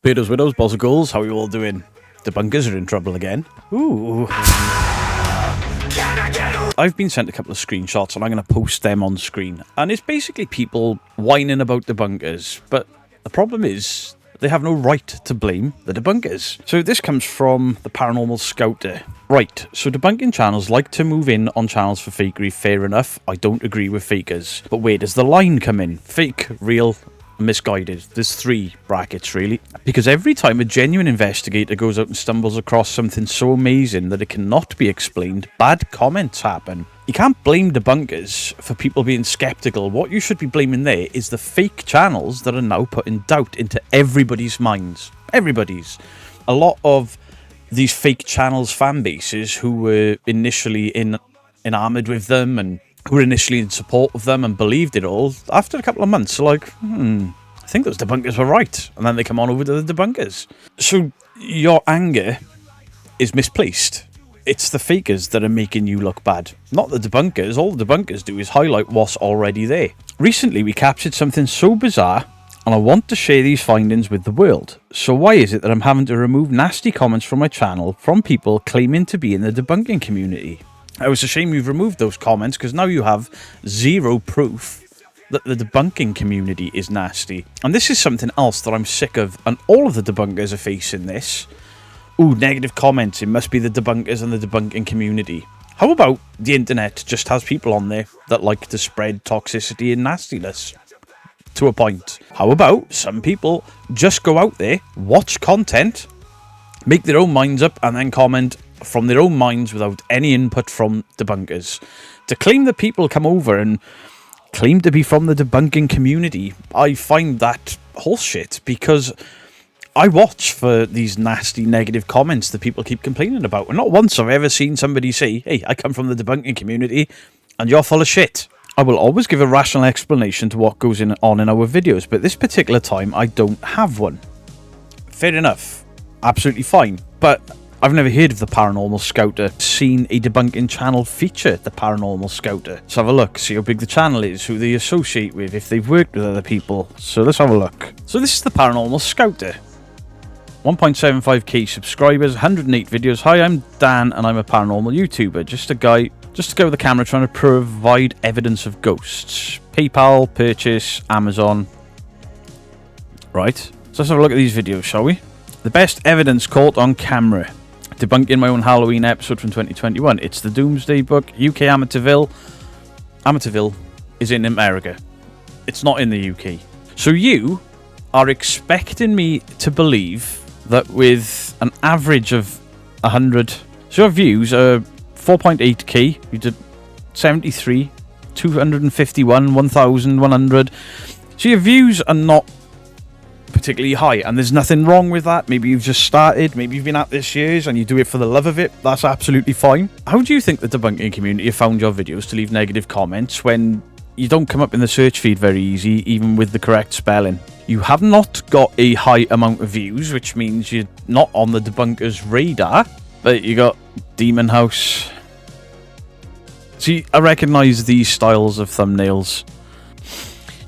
Beaters, widows, balls of goals, how are you all doing? Debunkers are in trouble again. Ooh. I've been sent a couple of screenshots and I'm going to post them on screen. And it's basically people whining about debunkers. But the problem is, they have no right to blame the debunkers. So this comes from the Paranormal Scouter. Right, so debunking channels like to move in on channels for fakery, fair enough. I don't agree with fakers. But where does the line come in? Fake, real, misguided. There's 3 brackets really, because every time a genuine investigator goes out and stumbles across something so amazing that it cannot be explained, bad comments happen. You can't blame debunkers for people being skeptical. What you should be blaming there is the fake channels that are now putting doubt into everybody's minds. Everybody's. A lot of these fake channels fan bases who were initially enamored with them and who were initially in support of them and believed it all, after a couple of months are like, I think those debunkers were right. And then they come on over to the debunkers. So your anger is misplaced. It's the fakers that are making you look bad, not the debunkers. All the debunkers do is highlight what's already there. Recently we captured something so bizarre and I want to share these findings with the world. So why is it that I'm having to remove nasty comments from my channel from people claiming to be in the debunking community? I was ashamed you've removed those comments because now you have 0 proof that the debunking community is nasty. And this is something else that I'm sick of, and all of the debunkers are facing this. Ooh, negative comments, it must be the debunkers and the debunking community. How about the internet just has people on there that like to spread toxicity and nastiness? To a point. How about some people just go out there, watch content, make their own minds up, and then comment from their own minds without any input from debunkers. To claim that people come over and claim to be from the debunking community, I find that horseshit, because I watch for these nasty negative comments that people keep complaining about, and not once have I ever seen somebody say, hey, I come from the debunking community and you're full of shit. I will always give a rational explanation to what goes on in our videos, but this particular time I don't have one. Fair enough, absolutely fine, but I've never heard of the Paranormal Scouter, seen a debunking channel feature the Paranormal Scouter. Let's have a look, see how big the channel is, who they associate with, if they've worked with other people. So let's have a look. So this is the Paranormal Scouter. 1.75k subscribers, 108 videos. Hi, I'm Dan and I'm a paranormal YouTuber. Just a guy with a camera trying to provide evidence of ghosts. PayPal, purchase, Amazon. Right, so let's have a look at these videos, shall we? The best evidence caught on camera. Debunking my own Halloween episode from 2021. It's the Doomsday Book. UK Amityville. Amityville is in America. It's not in the UK. So you are expecting me to believe that with an average of 100... So your views are 4.8k. You did 73, 251, 1,100. So your views are not particularly high, and there's nothing wrong with that. Maybe you've just started, maybe you've been at this years and you do it for the love of it. That's absolutely fine. How do you think the debunking community have found your videos to leave negative comments when you don't come up in the search feed very easy, even with the correct spelling? You have not got a high amount of views, which means you're not on the debunkers radar, but you got Demon House. See, I recognize these styles of thumbnails.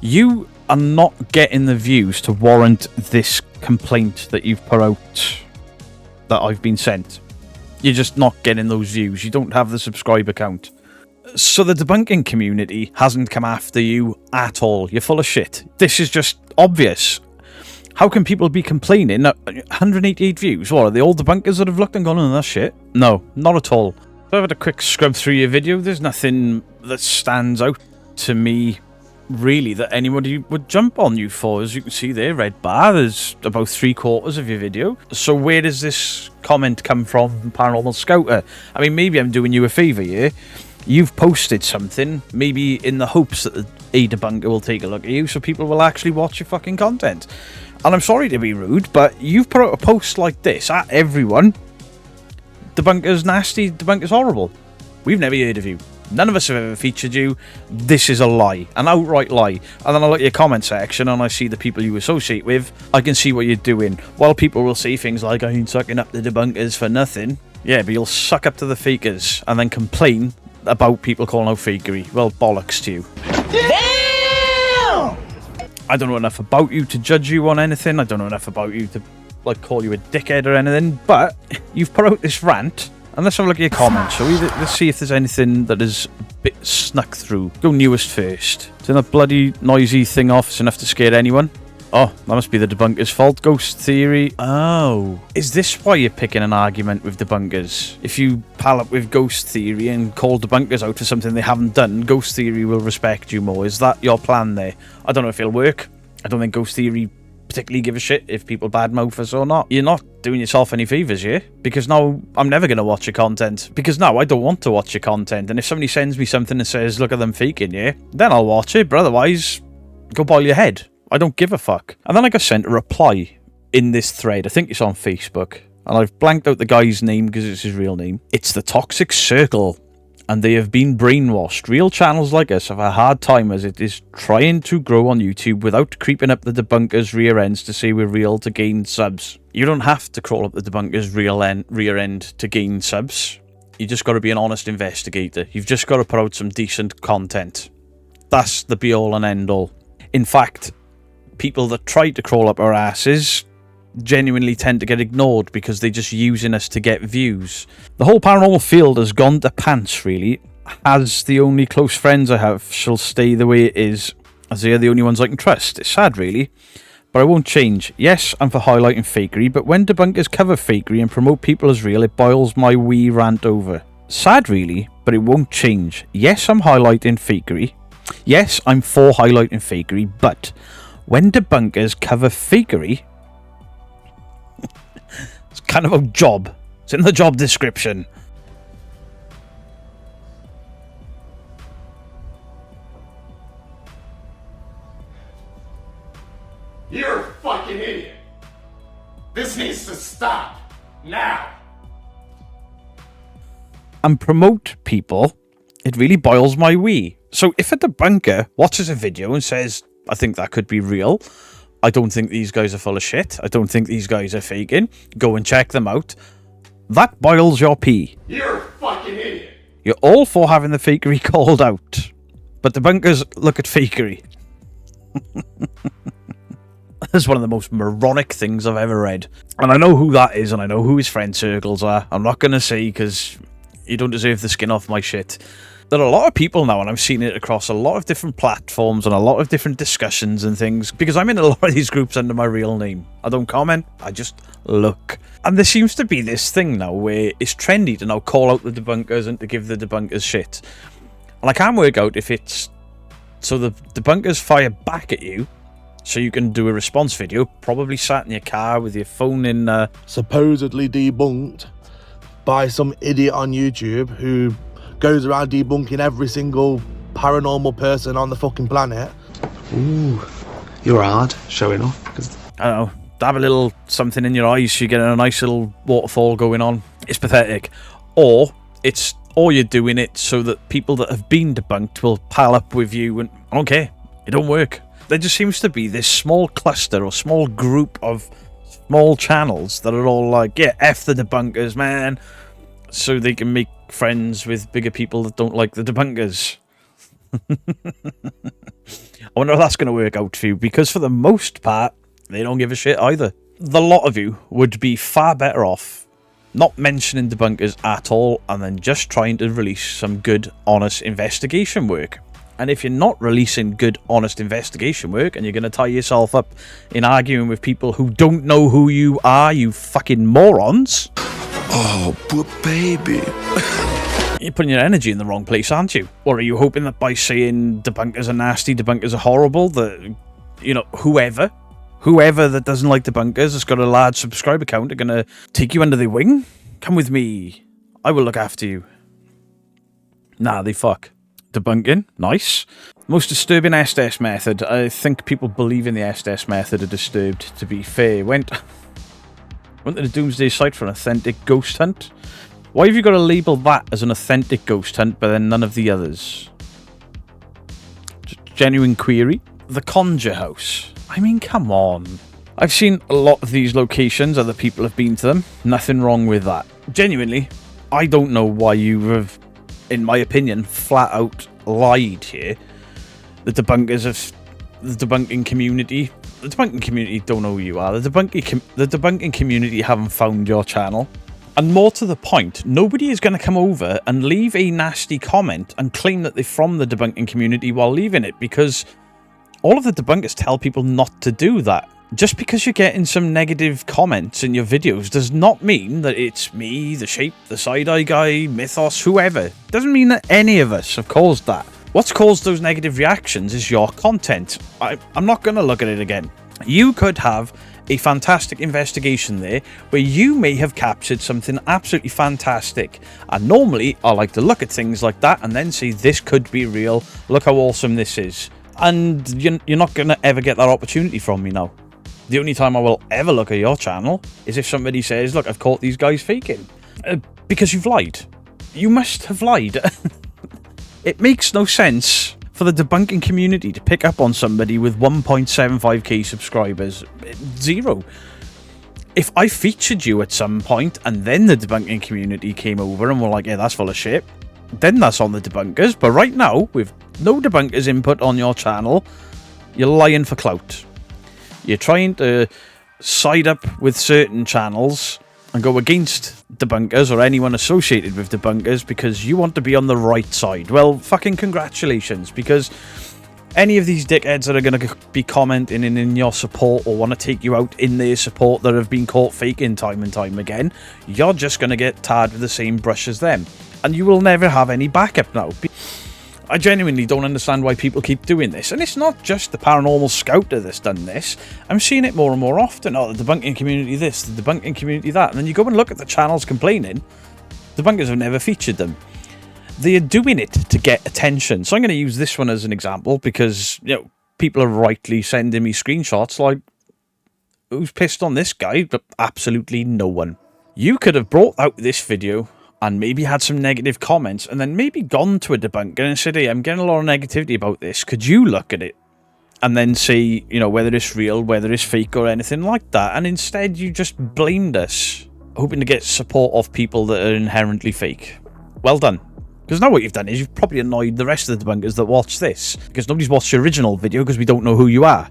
You are not getting the views to warrant this complaint that you've put out, that I've been sent. You're just not getting those views. You don't have the subscriber count. So the debunking community hasn't come after you at all. You're full of shit. This is just obvious. How can people be complaining? 188 views. What, are they all debunkers that have looked and gone, oh, that's shit? No, not at all. So I've had a quick scrub through your video. There's nothing that stands out to me really that anybody would jump on you for. As you can see there, red bar, there's about 3/4 of your video. So where does this comment come from, Paranormal Scouter? I mean, maybe I'm doing you a favour here. You've posted something, maybe in the hopes that a debunker will take a look at you so people will actually watch your fucking content. And I'm sorry to be rude, but you've put out a post like this at everyone. Debunker's nasty, debunker's horrible. We've never heard of you. None of us have ever featured you. This is a lie, an outright lie. And then I look at your comment section and I see the people you associate with. I can see what you're doing. While people will say things like, I ain't sucking up the debunkers for nothing. Yeah, but you'll suck up to the fakers and then complain about people calling out fakery. Well, bollocks to you. Damn! I don't know enough about you to judge you on anything. I don't know enough about you to like call you a dickhead or anything, but you've put out this rant, and let's have a look at your comments. So let's see if there's anything that is a bit snuck through. Go newest first. Turn that bloody noisy thing off. It's enough to scare anyone. Oh, that must be the Debunkers' fault. Ghost theory. Oh. Is this why you're picking an argument with Debunkers? If you pal up with Ghost theory and call Debunkers out for something they haven't done, Ghost theory will respect you more. Is that your plan there? I don't know if it'll work. I don't think Ghost theory particularly give a shit if people badmouth us or not. You're not doing yourself any favours here, because now I'm never going to watch your content, because now I don't want to watch your content, and if somebody sends me something and says, look at them faking you, then I'll watch it, but otherwise, go boil your head. I don't give a fuck. And then I got sent a reply in this thread. I think it's on Facebook. And I've blanked out the guy's name because it's his real name. It's the Toxic Circle. And they have been brainwashed. Real channels like us have a hard time as it is trying to grow on YouTube without creeping up the Debunkers' rear ends to say we're real to gain subs. You don't have to crawl up the Debunkers' rear end to gain subs. You just got to be an honest investigator. You've just got to put out some decent content. That's the be-all and end-all. In fact, people that try to crawl up our asses genuinely tend to get ignored because they're just using us to get views. The whole paranormal field has gone to pants, really, as the only close friends I have shall stay the way it is, as they are the only ones I can trust. It's sad, really, but I won't change. Yes, I'm for highlighting fakery, but when debunkers cover fakery and promote people as real, it boils my wee rant over. Sad, really, but it won't change. Yes, I'm highlighting fakery. Yes, I'm for highlighting fakery, but when debunkers cover fakery, it's kind of a job. It's in the job description. You're a fucking idiot. This needs to stop. Now. And promote people, it really boils my wee. So if a debunker watches a video and says, I think that could be real, I don't think these guys are full of shit, I don't think these guys are faking, go and check them out, that boils your pee. You're a fucking idiot. You're all for having the fakery called out, but debunkers look at fakery. That's one of the most moronic things I've ever read. And I know who that is, and I know who his friend circles are. I'm not going to say, because you don't deserve the skin off my shit. There are a lot of people now, and I've seen it across a lot of different platforms and a lot of different discussions and things, because I'm in a lot of these groups under my real name. I don't comment, I just look. And there seems to be this thing now where it's trendy to now call out the debunkers and to give the debunkers shit. And I can't work out if it's so the debunkers fire back at you, so you can do a response video, probably sat in your car with your phone in... supposedly debunked by some idiot on YouTube who goes around debunking every single paranormal person on the fucking planet. Ooh, you're hard showing off. I don't know, dab a little something in your eyes so you get a nice little waterfall going on. It's pathetic. Or you're doing it so that people that have been debunked will pal up with you, and I don't care, it don't work. There just seems to be this small cluster or small group of small channels that are all like, yeah, F the debunkers, man, so they can make friends with bigger people that don't like the debunkers. I wonder if that's going to work out for you, because for the most part, they don't give a shit either. The lot of you would be far better off not mentioning debunkers at all, and then just trying to release some good, honest investigation work. And if you're not releasing good, honest investigation work, and you're going to tie yourself up in arguing with people who don't know who you are, you fucking morons. Oh, but baby. You're putting your energy in the wrong place, aren't you? Or are you hoping that by saying debunkers are nasty, debunkers are horrible, that, you know, whoever that doesn't like debunkers has got a large subscriber count are going to take you under their wing? Come with me. I will look after you. Nah, they fuck. Debunking, nice. Most disturbing Estes method. I think people believe in the Estes method are disturbed, to be fair. Went to the Doomsday site for an authentic ghost hunt. Why have you got to label that as an authentic ghost hunt, but then none of the others? Genuine query. The Conjure House. I mean, come on. I've seen a lot of these locations, other people have been to them. Nothing wrong with that. Genuinely, I don't know why you have, in my opinion, flat out lied here. The debunkers of the debunking community, the debunking community don't know who you are. The debunking community haven't found your channel. And more to the point, nobody is going to come over and leave a nasty comment and claim that they're from the debunking community while leaving it, because all of the debunkers tell people not to do that. Just because you're getting some negative comments in your videos does not mean that it's me, the Shape, the Side-Eye Guy, Mythos, whoever. It doesn't mean that any of us have caused that. What's caused those negative reactions is your content. I'm not going to look at it again. You could have a fantastic investigation there where you may have captured something absolutely fantastic, and normally I like to look at things like that and then say this could be real, look how awesome this is, and you're not going to ever get that opportunity from me now. The only time I will ever look at your channel is if somebody says, look, I've caught these guys faking, because you've lied. You must have lied. It makes no sense for the debunking community to pick up on somebody with 1.75k subscribers. 0. If I featured you at some point and then the debunking community came over and were like, yeah, that's full of shit, then that's on the debunkers. But right now, with no debunkers input on your channel, you're lying for clout. You're trying to side up with certain channels and go against debunkers or anyone associated with debunkers because you want to be on the right side. Well, fucking congratulations, because any of these dickheads that are going to be commenting in your support or want to take you out in their support that have been caught faking time and time again, you're just going to get tarred with the same brush as them, and you will never have any backup now. I genuinely don't understand why people keep doing this, and it's not just the Paranormal Scouter that's done this. I'm seeing it more and more often. Oh, the debunking community this, the debunking community that, and then you go and look at the channels complaining. Debunkers have never featured them. They are doing it to get attention. So I'm going to use this one as an example because, you know, people are rightly sending me screenshots like, who's pissed on this guy? But absolutely no one. You could have brought out this video and maybe had some negative comments, and then maybe gone to a debunker and said, hey, I'm getting a lot of negativity about this. Could you look at it? And then say, you know, whether it's real, whether it's fake or anything like that. And instead, you just blamed us, hoping to get support of people that are inherently fake. Well done. Because now what you've done is you've probably annoyed the rest of the debunkers that watch this. Because nobody's watched your original video because we don't know who you are.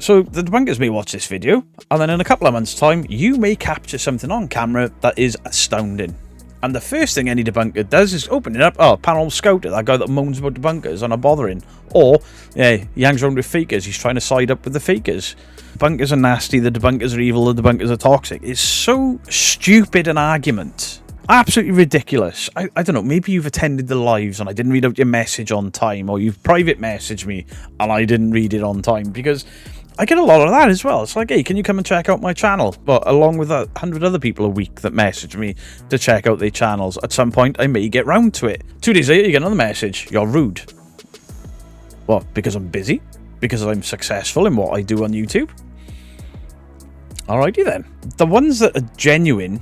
So the debunkers may watch this video, and then in a couple of months' time, you may capture something on camera that is astounding. And the first thing any debunker does is open it up. Oh, Paranormal Scouter, that guy that moans about debunkers and are bothering. Or, yeah, he hangs around with fakers. He's trying to side up with the fakers. Debunkers are nasty. The debunkers are evil. The debunkers are toxic. It's so stupid an argument. Absolutely ridiculous. I don't know, maybe you've attended the lives and I didn't read out your message on time, or you've private messaged me and I didn't read it on time, because I get a lot of that as well. It's like, hey, can you come and check out my channel? But along with 100 other people a week that message me to check out their channels, at some point I may get round to it. 2 days later, you get another message. You're rude. What? Because I'm busy? Because I'm successful in what I do on YouTube? Alrighty then. The ones that are genuine,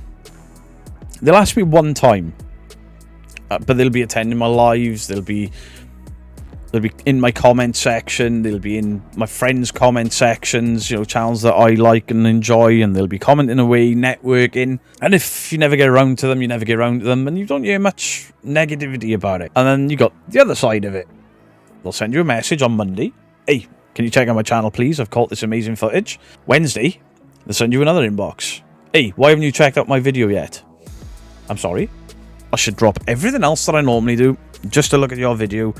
they'll ask me one time, but they'll be attending my lives, they'll be in my comment section, they'll be in my friends' comment sections, you know, channels that I like and enjoy, and they'll be commenting away, networking. And if you never get around to them, you never get around to them, and you don't hear much negativity about it. And then you got the other side of it. They'll send you a message on Monday. Hey, can you check out my channel, please? I've caught this amazing footage. Wednesday, they'll send you another inbox. Hey, why haven't you checked out my video yet? I'm sorry. I should drop everything else that I normally do just to look at your video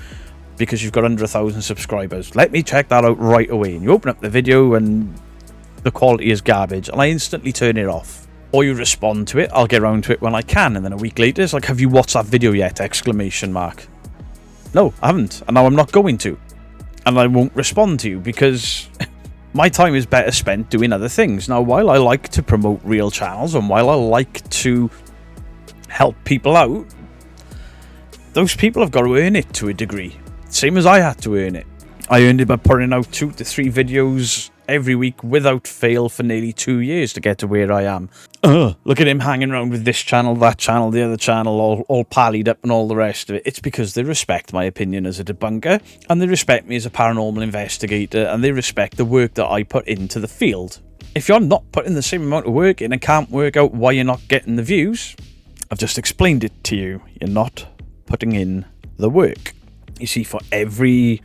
because you've got under 1,000 subscribers. Let me check that out right away. And you open up the video and the quality is garbage, and I instantly turn it off. Or you respond to it. I'll get around to it when I can. And then a week later, it's like, have you watched that video yet? Exclamation mark. No, I haven't. And now I'm not going to. And I won't respond to you because my time is better spent doing other things. Now, while I like to promote real channels and while I like to help people out, those people have got to earn it to a degree. Same as I had to earn it. I earned it by putting out 2 to 3 videos every week without fail for nearly 2 years to get to where I am. Look at him hanging around with this channel, that channel, the other channel, all pallied up and all the rest of it. It's because they respect my opinion as a debunker, and they respect me as a paranormal investigator, and they respect the work that I put into the field. If you're not putting the same amount of work in and can't work out why you're not getting the views, I've just explained it to you. You're not putting in the work. You see, for every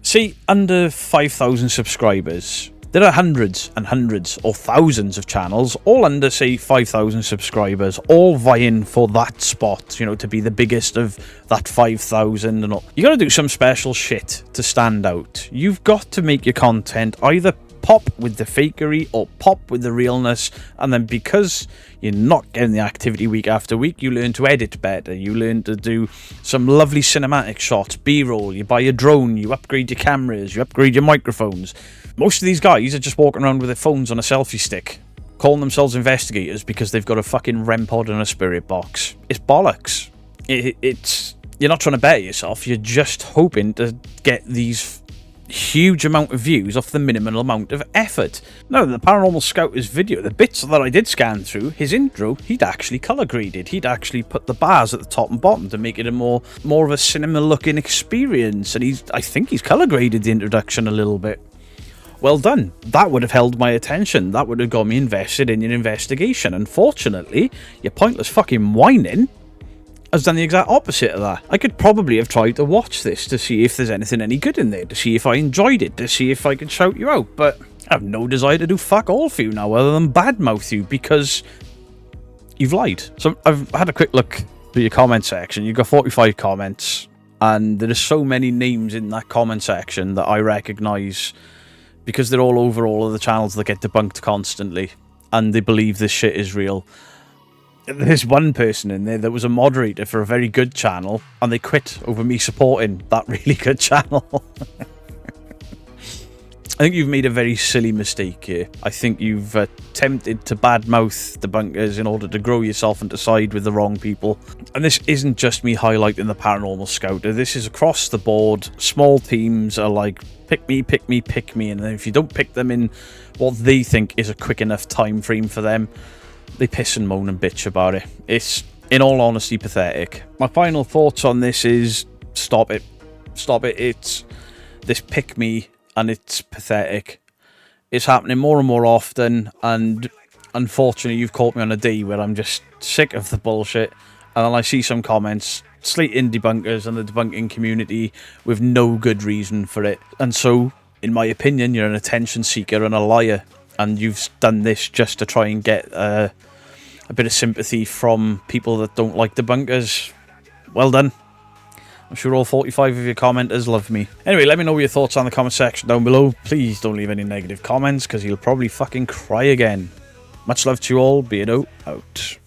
See, under 5,000 subscribers, there are hundreds and hundreds or thousands of channels, all under, say, 5,000 subscribers, all vying for that spot, you know, to be the biggest of that 5,000 and all. You gotta do some special shit to stand out. You've got to make your content either pop with the fakery or pop with the realness, and then because you're not getting the activity week after week, you learn to edit better, you learn to do some lovely cinematic shots, b-roll, you buy a drone, you upgrade your cameras, you upgrade your microphones. Most of these guys are just walking around with their phones on a selfie stick, calling themselves investigators because they've got a fucking REM pod and a spirit box. It's bollocks. It's you're not trying to better yourself, you're just hoping to get these huge amount of views off the minimal amount of effort. Now, the Paranormal Scouters video, the bits that I did scan through, his intro, he'd actually colour graded. He'd actually put the bars at the top and bottom to make it a more of a cinema looking experience, and I think he's colour graded the introduction a little bit. Well done. That would have held my attention. That would have got me invested in your investigation. Unfortunately, your pointless fucking whining has done the exact opposite of that. I could probably have tried to watch this to see if there's anything any good in there, to see if I enjoyed it, to see if I could shout you out, but I have no desire to do fuck all for you now other than badmouth you because you've lied. So I've had a quick look through your comment section. You've got 45 comments, and there are so many names in that comment section that I recognise because they're all over all of the channels that get debunked constantly, and they believe this shit is real. There's one person in there that was a moderator for a very good channel, and they quit over me supporting that really good channel. I think you've made a very silly mistake here. I think you've attempted to badmouth debunkers in order to grow yourself and to side with the wrong people. And this isn't just me highlighting the Paranormal Scouter. This is across the board. Small teams are like, pick me, pick me, pick me. And then if you don't pick them in what they think is a quick enough time frame for them, they piss and moan and bitch about it. It's, in all honesty, pathetic. My final thoughts on this is, stop it. Stop it. It's this pick me, and it's pathetic. It's happening more and more often, and unfortunately you've caught me on a day where I'm just sick of the bullshit, and then I see some comments slating debunkers and the debunking community with no good reason for it. And so, in my opinion, you're an attention seeker and a liar, and you've done this just to try and get a bit of sympathy from people that don't like debunkers. Well done. I'm sure all 45 of your commenters love me. Anyway, let me know your thoughts on the comment section down below. Please don't leave any negative comments, because you'll probably fucking cry again. Much love to you all. Beardo out.